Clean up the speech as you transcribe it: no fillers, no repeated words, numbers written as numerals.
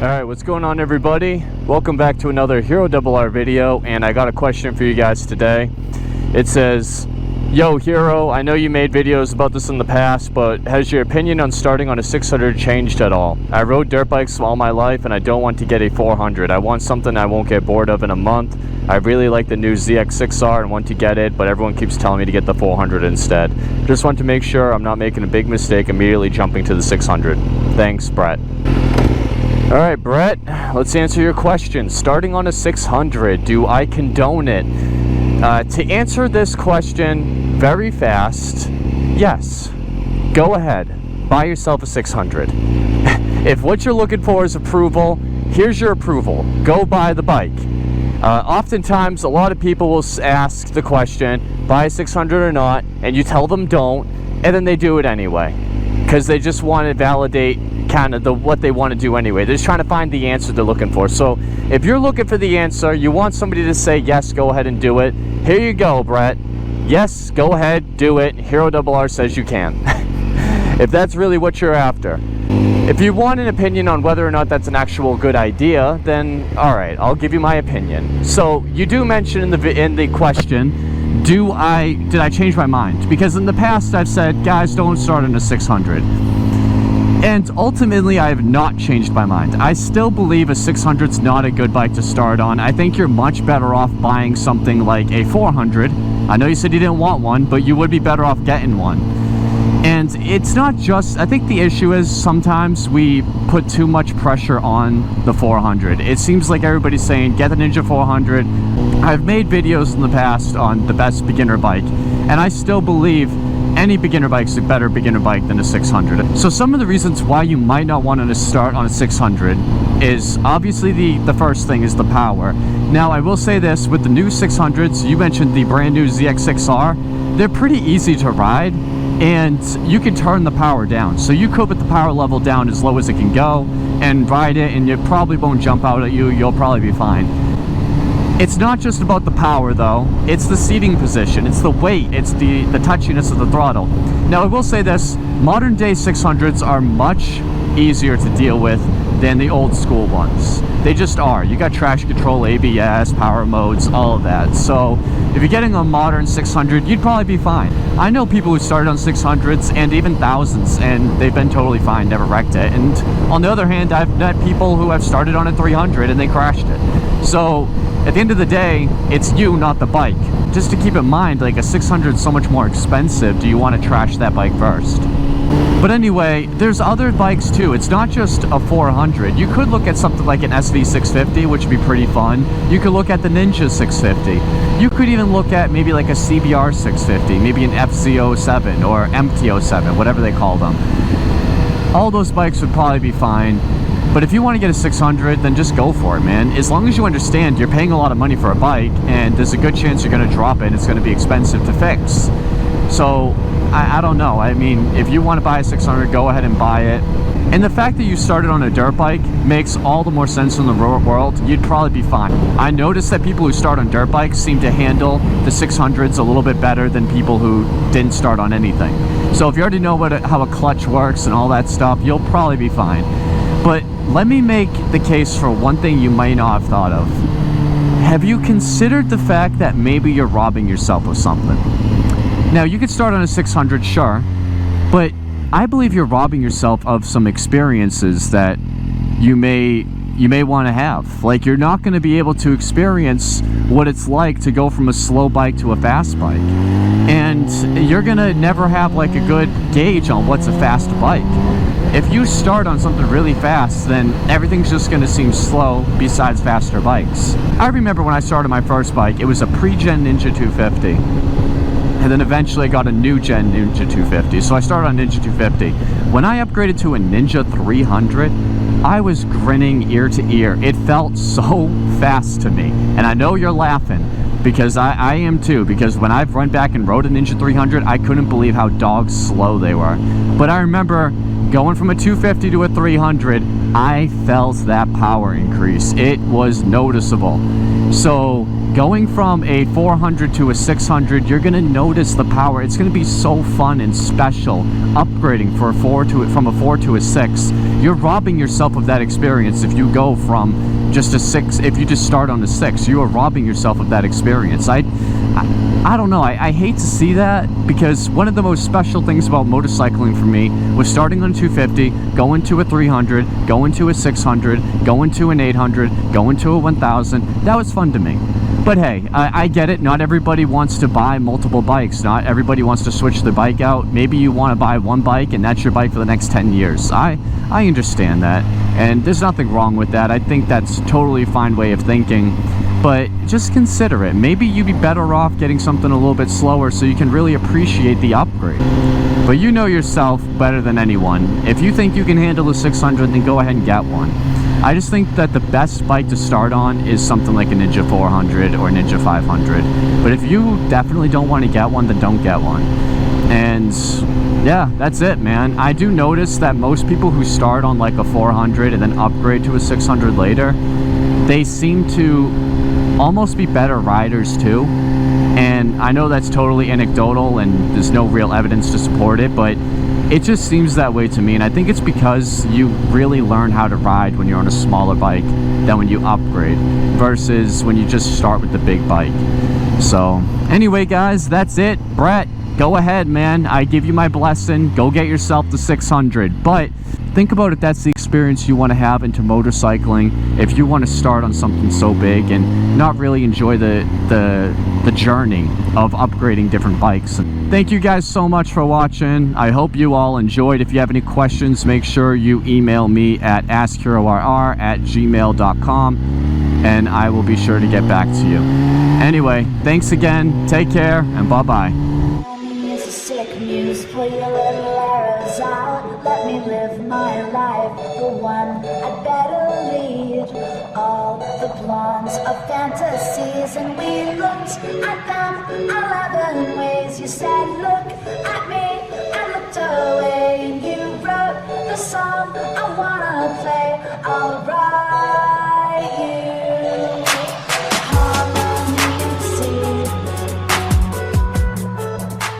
Alright, what's going on, everybody? Welcome back to another Hero RR video, and I got a question for you guys today. It says, yo Hero, I know you made videos about this in the past, but has your opinion on starting on a 600 changed at all? I rode dirt bikes all my life and I don't want to get a 400. I want something I won't get bored of in a month. I really like the new ZX6R and want to get it, but everyone keeps telling me to get the 400 instead. Just want to make sure I'm not making a big mistake immediately jumping to the 600. Thanks, Brett. Alright, Brett, let's answer your question. Starting on a 600, do I condone it? To answer this question very fast, yes. Go ahead. Buy yourself a 600. If what you're looking for is approval, here's your approval. Go buy the bike. Oftentimes, a lot of people will ask the question, buy a 600 or not, and you tell them don't, and then they do it anyway. Because they just want to validate kind of what they want to do anyway. They're just trying to find the answer they're looking for. So if you're looking for the answer, you want somebody to say yes, go ahead and do it. Here you go, Brett. Yes, go ahead, do it. Hero RR says you can. If that's really what you're after. If you want an opinion on whether or not that's an actual good idea, then alright, I'll give you my opinion. So you do mention in the question, did I change my mind? Because in the past I've said, guys, don't start on a 600. And ultimately, I have not changed my mind. I still believe a 600 is not a good bike to start on. I think you're much better off buying something like a 400. I know you said you didn't want one, but you would be better off getting one. And it's not just, I think the issue is sometimes we put too much pressure on the 400. It seems like everybody's saying, get the Ninja 400. I've made videos in the past on the best beginner bike, and I still believe any beginner bike is a better beginner bike than a 600. So some of the reasons why you might not want to start on a 600 is obviously the first thing is the power. Now I will say this, with the new 600s, you mentioned the brand new ZX6R, they're pretty easy to ride and you can turn the power down. So you could put the power level down as low as it can go and ride it, and it probably won't jump out at you, you'll probably be fine. It's not just about the power though, it's the seating position, it's the weight, it's the touchiness of the throttle. Now I will say this, modern day 600s are much easier to deal with than the old school ones. They just are. You got traction control, ABS, power modes, all of that. So if you're getting a modern 600, you'd probably be fine. I know people who started on 600s and even thousands, and they've been totally fine, never wrecked it. And on the other hand, I've met people who have started on a 300 and they crashed it. So at the end of the day, it's you, not the bike. Just to keep in mind, like a 600 is so much more expensive. Do you want to trash that bike first? But anyway, there's other bikes too. It's not just a 400. You could look at something like an SV650, which would be pretty fun. You could look at the Ninja 650. You could even look at maybe like a CBR 650, maybe an FZ07 or MT07, whatever they call them. All those bikes would probably be fine. But if you want to get a 600, then just go for it, man. As long as you understand you're paying a lot of money for a bike, and there's a good chance you're going to drop it, and it's going to be expensive to fix. So, I don't know. I mean, if you want to buy a 600, go ahead and buy it. And the fact that you started on a dirt bike makes all the more sense in the world. You'd probably be fine. I noticed that people who start on dirt bikes seem to handle the 600s a little bit better than people who didn't start on anything. So if you already know how a clutch works and all that stuff, you'll probably be fine. But let me make the case for one thing you might not have thought of. Have you considered the fact that maybe you're robbing yourself of something? Now, you could start on a 600, sure, but I believe you're robbing yourself of some experiences that you may want to have. Like, you're not going to be able to experience what it's like to go from a slow bike to a fast bike. And you're going to never have like a good gauge on what's a fast bike. If you start on something really fast, then everything's just going to seem slow besides faster bikes. I remember when I started my first bike, it was a pre-gen Ninja 250. And then eventually I got a new gen Ninja 250. So I started on Ninja 250. When I upgraded to a Ninja 300, I was grinning ear to ear. It felt so fast to me. And I know you're laughing, because I am too, because when I've run back and rode a Ninja 300, I couldn't believe how dog slow they were. But I remember going from a 250 to a 300, I felt that power increase. It was noticeable. So going from a 400 to a 600, you're gonna notice the power. It's gonna be so fun and special. Upgrading from a 4 to a 6, you're robbing yourself of that experience if you go from just a 6. If you just start on a 6, you are robbing yourself of that experience. I don't know. I hate to see that, because one of the most special things about motorcycling for me was starting on 250, going to a 300, going to a 600, going to an 800, going to a 1000. That was fun to me. But hey, I get it. Not everybody wants to buy multiple bikes. Not everybody wants to switch their bike out. Maybe you want to buy one bike and that's your bike for the next 10 years. I understand that. And there's nothing wrong with that. I think that's a totally fine way of thinking. But just consider it. Maybe you'd be better off getting something a little bit slower so you can really appreciate the upgrade. But you know yourself better than anyone. If you think you can handle a 600, then go ahead and get one. I just think that the best bike to start on is something like a Ninja 400 or Ninja 500. But if you definitely don't want to get one, then don't get one. And yeah, that's it, man. I do notice that most people who start on like a 400 and then upgrade to a 600 later, they seem to almost be better riders too. And I know that's totally anecdotal and there's no real evidence to support it, but it just seems that way to me. And I think it's because you really learn how to ride when you're on a smaller bike than when you upgrade, versus when you just start with the big bike. So anyway, guys, that's it. Brett, go ahead, man. I give you my blessing. Go get yourself the 600. But think about if that's the experience you want to have into motorcycling. If you want to start on something so big and not really enjoy the journey of upgrading different bikes. Thank you guys so much for watching. I hope you all enjoyed. If you have any questions, make sure you email me at askherorr@gmail.com and I will be sure to get back to you. Anyway, thanks again. Take care and bye-bye. Sick news, pull your little arrows out. Let me live my life, the one I'd better lead. All the plans of fantasies, and we looked at them 11 ways. You said, look at me.